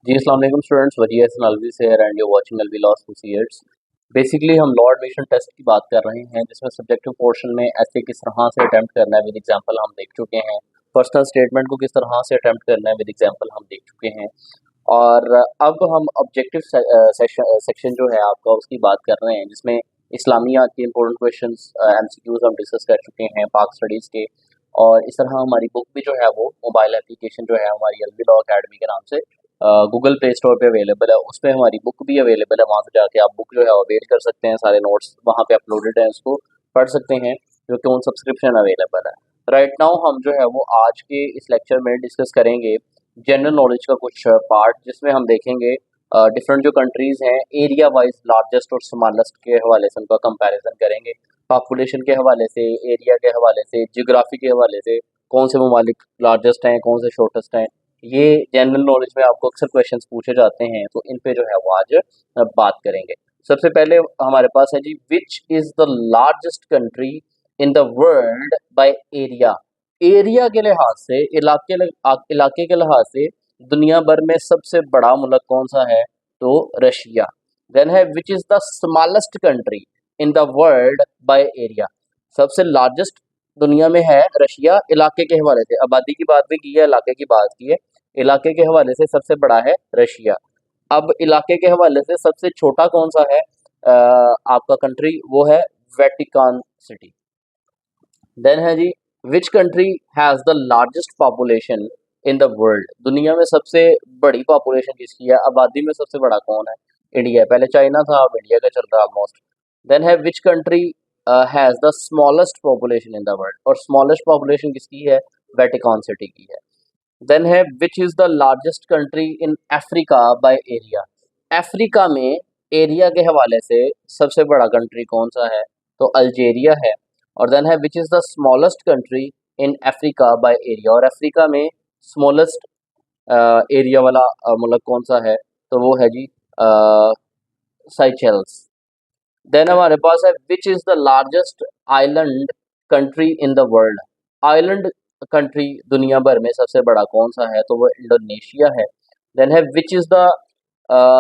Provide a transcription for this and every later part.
जी अस्सलाम वालेकुम स्टूडेंट्स, वजी हसन अलवी से and you watching Alvi law associates. Basically हम लॉ एडमिशन टेस्ट की बात कर रहे हैं जिसमें सब्जेक्टिव पोर्शन में ऐसे किस तरह से अटेम्प्ट करना है विद एग्जांपल हम देख चुके हैं। पर्सनल स्टेटमेंट को किस तरह से अटेम्प्ट करना है विद एग्जांपल हम देख चुके हैं। और अब हम ऑब्जेक्टिव सेक्शन जो है आपका उसकी बात कर रहे हैं जिसमें इस्लामियात के इंपॉर्टेंट क्वेश्चंस एमसीक्यूज हम डिस्कस कर चुके हैं पाक स्टडीज़ के। और इस तरह हमारी बुक भी जो है वो मोबाइल एप्लीकेशन जो है हमारी अलवी लॉ अकेडमी के नाम से गूगल प्ले स्टोर पे अवेलेबल है। उस पे हमारी बुक भी अवेलेबल है, वहाँ से जाके आप बुक जो है अवेल कर सकते हैं। सारे नोट्स वहाँ पे अपलोडेड हैं, उसको पढ़ सकते हैं जो कि ऑन सब्सक्रिप्शन अवेलेबल है। राइट नाउ हम जो है वो आज के इस लेक्चर में डिस्कस करेंगे जनरल नॉलेज का कुछ पार्ट जिसमें हम देखेंगे डिफरेंट जो कंट्रीज हैं एरिया वाइज लार्जेस्ट और स्मॉलेस्ट के हवाले से उनका कंपैरिजन करेंगे। पॉपुलेशन के हवाले से, एरिया के हवाले से, जियोग्राफी के हवाले से कौन से ममालिक लार्जेस्ट हैं, कौन से शॉर्टेस्ट हैं। ये जनरल नॉलेज में आपको अक्सर क्वेश्चंस पूछे जाते हैं, तो इन पे जो है वो आज बात करेंगे। सबसे पहले हमारे पास है जी, which is the largest country in the world by area. Area के लिहाज से, इलाके के लिहाज से दुनिया भर में सबसे बड़ा मुल्क कौन सा है? तो रशिया। देन है which is the smallest country in the world by area. सबसे लार्जेस्ट दुनिया में है रशिया, इलाके के हवाले से। आबादी की बात भी की है, इलाके की बात की है। इलाके के हवाले से सबसे बड़ा है रशिया। अब इलाके के हवाले से सबसे छोटा कौन सा है आपका कंट्री? वो है वेटिकन सिटी। देन है जी, which country has the largest population in the world. दुनिया में सबसे बड़ी पॉपुलेशन किसकी है? आबादी में सबसे बड़ा कौन है? इंडिया है। पहले चाइना था, अब इंडिया का चल रहा है ऑलमोस्ट। देन है which country has the smallest population in the world. और स्मॉलेस्ट पॉपुलेशन किसकी है? वेटिकन सिटी की है। देन है which is the largest country in Africa by area. Africa में एरिया के हवाले से सबसे बड़ा कंट्री कौन सा है? तो अल्जेरिया है। और देन है which is the smallest country in Africa by area. और अफ्रीका में स्मॉलेस्ट एरिया वाला मुल्क कौन सा है? तो वो है जी साइचेल्स। देन हमारे पास है which is the largest island country in the world. Island country दुनिया भर में सबसे बड़ा कौन सा है? तो वो इंडोनेशिया है। देन है which is the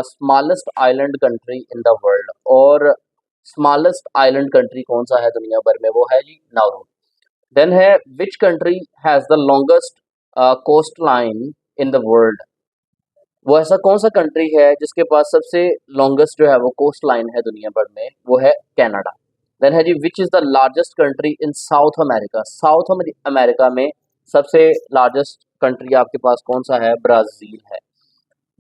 smallest island country in the world. और स्मॉलेस्ट आइलैंड कंट्री कौन सा है दुनिया भर में? वो है जी नाउरू। देन है which country has the longest coastline in the world. वो ऐसा कौन सा कंट्री है जिसके पास सबसे लॉन्गेस्ट जो है वो कोस्ट लाइन है दुनिया भर में? वो है कनाडा। देन है जी, which is the largest country in South America. South America में सबसे लार्जेस्ट कंट्री आपके पास कौन सा है? ब्राजील है।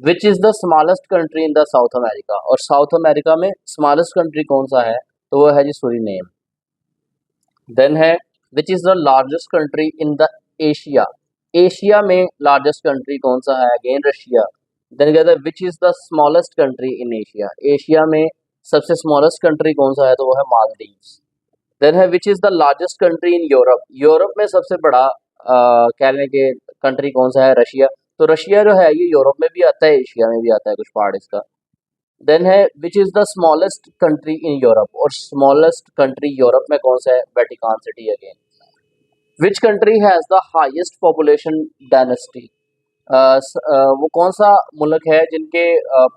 Which is the smallest country in the south America. और साउथ अमेरिका में स्मॉलेस्ट कंट्री कौन सा है? तो वो है जी सूरीनेम। देन है which is the largest country in the Asia. Asia में लार्जेस्ट कंट्री कौन सा है? Again Russia. देन कहते हैं which is the smallest country in Asia. Asia में सबसे स्मॉलेस्ट कंट्री कौन सा है? तो वो है मालदीव्स। देन है which is the largest country in Europe. Europe में सबसे बड़ा कहने के कंट्री कौन सा है? रशिया। तो रशिया जो है ये यूरोप में भी आता है, एशिया में भी आता है कुछ पार्ट इसका। देन है which is the smallest country in Europe. और स्मॉलेस्ट कंट्री यूरोप में कौन सा है? Vatican city again. Which country has the highest population density. वो कौन सा मुल्क है जिनके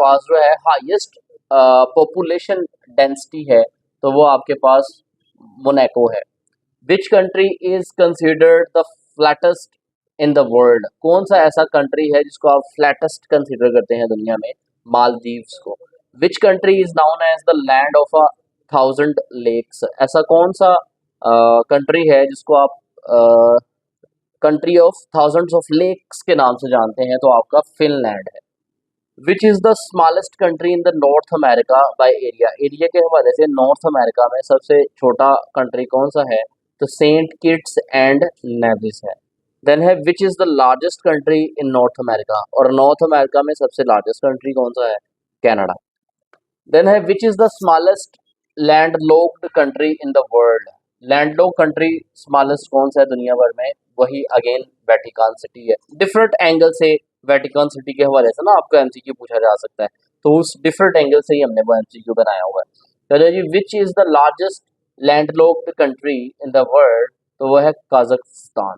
पास जो है हाईएस्ट पॉपुलेशन डेंसिटी है? तो वो आपके पास मोनाको है। Which country is considered the flattest in the world. कौन सा ऐसा कंट्री है जिसको आप फ्लैटेस्ट कंसिडर करते हैं दुनिया में? मालदीव्स को। Which country is known as the land of a thousand lakes. ऐसा कौन सा कंट्री है जिसको आप country of thousands of lakes के नाम से जानते हैं? तो आपका फिनलैंड है। Which is the smallest country in the north America by area. Area के हवाले से नॉर्थ अमेरिका में सबसे छोटा कंट्री कौन सा है? तो सेंट किट्स एंड नेविस है। देन है which is the largest country in north America. और नॉर्थ अमेरिका में सबसे लार्जेस्ट कंट्री कौन सा है? कनाडा। देन है which is the smallest landlocked country in the world. Landlock country smallest कौन सा है दुनिया भर में? वही अगेन वेटिकन सिटी है। डिफरेंट एंगल से वेटिकन सिटी के हवाले से ना आपको एमसीक्यू पूछा जा सकता है, तो उस डिफरेंट एंगल से ही हमने वो एमसीक्यू बनाया हुआ है। चलिए जी, which is the largest landlocked country in the world. तो वो है Kazakhstan.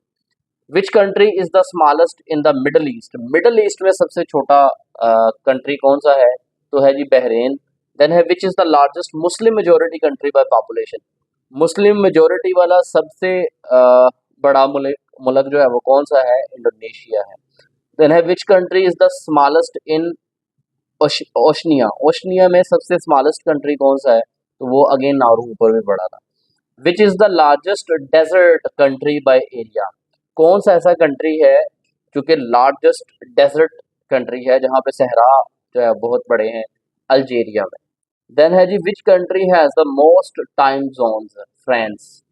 Which country is the smallest in the Middle East, Middle East में सबसे छोटा कंट्री कौन सा है, तो है जी बहरीन। देन है which is the largest Muslim majority country by population, Muslim majority वाला सबसे बड़ा मुल्क मुल्क जो है वो कौन सा है, इंडोनेशिया है। देन है which country is the smallest in Oceania, Oceania में सबसे स्मॉलेस्ट कंट्री कौन सा है, तो वो अगेन नारू ऊपर भी पड़ा था। Which is the largest desert country by area, कौन सा ऐसा कंट्री है जो कि लार्जेस्ट डेजर्ट कंट्री है जहाँ पे सहरा जो है बहुत बड़े हैं, अल्जीरिया में। देन है जी which country has the most time zones, France.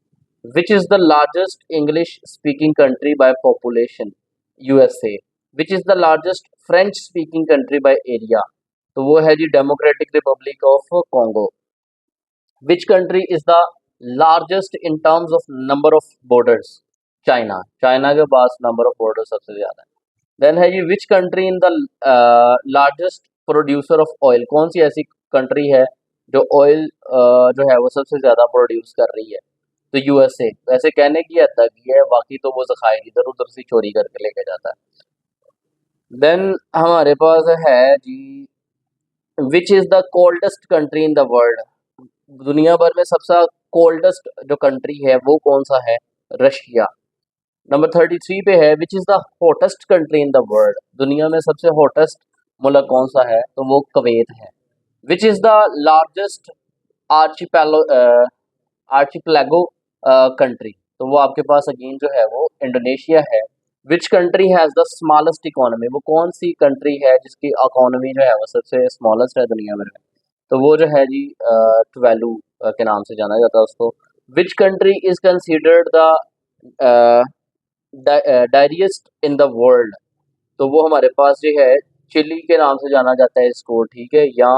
Which is the largest English speaking country by population, USA. Which is the largest French speaking country by area, तो वो है जी Democratic Republic of Congo. Which country is the largest in terms of number of borders, China, China के पास number of border सबसे ज्यादा है। Then है जी which country in the largest producer of oil, कौन सी ऐसी कंट्री है जो ऑयल जो है वो सबसे ज्यादा प्रोड्यूस कर रही है, तो यूएसए। वैसे कहने की हद तक ही है, बाकी तो वो जखायर इधर उधर से चोरी करके लेके जाता है। देन हमारे पास है जी which is the coldest country in the world, दुनिया भर में सबसे कोल्डेस्ट जो कंट्री है वो कौन सा है, रशिया। नंबर 33 पे है which is the hottest country in the world, दुनिया में सबसे हॉटेस्ट मुल्क कौन सा है, तो वो कुवैत है। Which is the largest archipelago archipelago country, तो वो आपके पास अगेन जो है वो इंडोनेशिया है। Which country has the smallest economy, वो कौन सी कंट्री है जिसकी इकोनॉमी जो है वो सबसे स्मॉलेस्ट है दुनिया में, तो वो जो है जी ट्वेलू के नाम से जाना जाता है उसको। Which country is considered the dirtiest in the world, तो वो हमारे पास जो है चिली के नाम से जाना जाता है इसको, ठीक है, या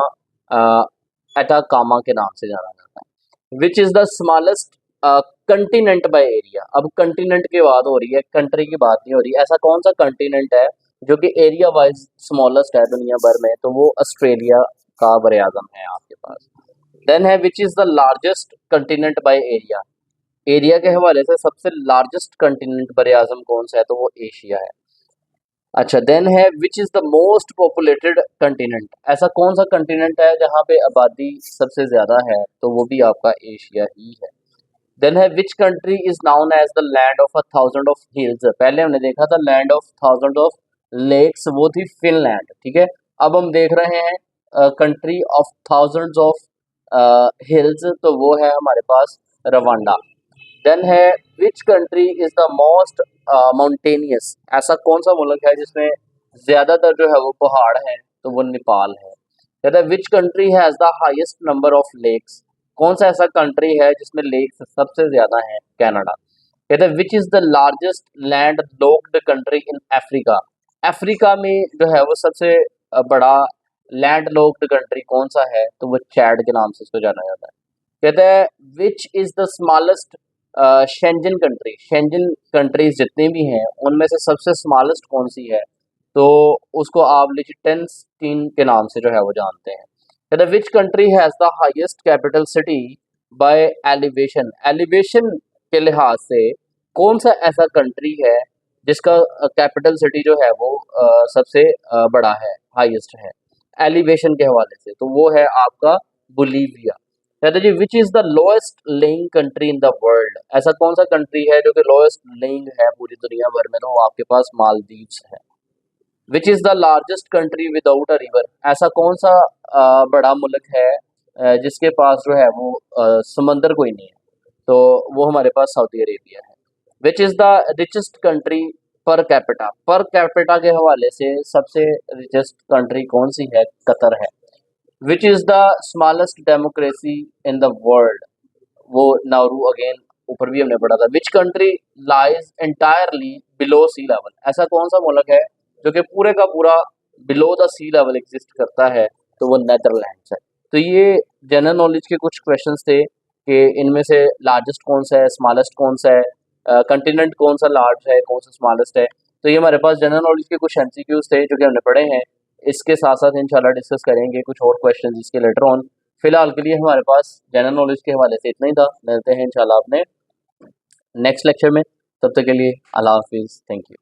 एटाकामा के नाम से जाना जाता है। Which is the smallest continent by area, अब कंटिनेंट की बात हो रही है, कंट्री की बात नहीं हो रही, ऐसा कौन सा कंटिनेंट है जो कि एरिया वाइज स्मॉलेस्ट है दुनिया भर में, तो वो ऑस्ट्रेलिया का बर आजम है आपके पास। देन है which is the largest continent bye area, area के हवाले से सबसे लार्जेस्ट कंटिनेंट बर आजम कौन सा है, तो वो एशिया है। अच्छा, देन है which is the most populated continent, ऐसा कौन सा कंटिनेंट है जहाँ पे आबादी सबसे ज्यादा है, तो वो भी आपका एशिया ही है। देन है which country is known as the land of 1000 of hills, पहले हमने देखा था लैंड ऑफ 1000 ऑफ लेक्स, वो थी फिनलैंड, ठीक है। अब हम देख रहे हैं country of thousands of hills, तो वो है हमारे पास रवांडा। देन है which country is the most mountainous, ऐसा कौन सा मुल्क है जिसमें ज्यादातर जो है वो पहाड़ है, तो वो नेपाल है। कहता है which country has the highest number of lakes, कौन सा ऐसा कंट्री है जिसमें लेक्स सबसे ज्यादा है, कनाडा। कहते हैं which is the largest land locked country in Africa, Africa में जो है वो सबसे बड़ा लैंड लॉक्ड कंट्री कौन सा है, तो वो चैड के नाम से इसको जाना जाता है। कहते हैं which is the smallest Schengen country, Schengen countries जितनी भी हैं उनमें से सबसे स्मॉलेस्ट कौन सी है, तो उसको आप लिechtenstein के नाम से जो है वो जानते हैं। कहते हैं विच country has the highest capital city bye elevation, elevation के लिहाज से कौन सा ऐसा कंट्री है जिसका कैपिटल सिटी जो है वो सबसे बड़ा है, हाईएस्ट है एलिवेशन के हवाले से, तो वो है आपका बोलीविया। कहते जी which is the lowest lying country in the world, ऐसा कौन सा कंट्री है जो कि लोएस्ट लेइंग है पूरी दुनिया भर में, तो वो आपके पास मालदीव्स है। Which is the largest country without a river, ऐसा कौन सा बड़ा मुल्क है जिसके पास जो है वो समंदर कोई नहीं है, तो वो हमारे पास सऊदी अरेबिया है। Which is the richest country per capita के हवाले से सबसे रिचेस्ट कंट्री कौन सी है, कतर है। Which is the smallest democracy in the world, वो नाउरू अगेन ऊपर भी हमने पढ़ा था। Which country lies entirely below sea level, ऐसा कौन सा मुल्क है जो कि पूरे का पूरा below the sea level exist करता है, तो वो नेदरलैंड्स है। तो ये जनरल नॉलेज के कुछ क्वेश्चंस थे कि इनमें से लार्जेस्ट कौन सा है, स्मॉलेस्ट कौन सा है, कंटिनेंट कौन सा लार्ज है, कौन सा स्मॉलेस्ट है। तो ये हमारे पास जनरल नॉलेज के कुछ एमसीक्यूज थे जो कि हमने पढ़े हैं। इसके साथ साथ इंशाल्लाह डिस्कस करेंगे कुछ और क्वेश्चन इसके लेटर ऑन। फिलहाल के लिए हमारे पास जनरल नॉलेज के हवाले से इतना ही था, मिलते हैं इंशाल्लाह अपने नेक्स्ट लेक्चर में। तब तक के लिए अल्लाह हाफिज़, थैंक यू।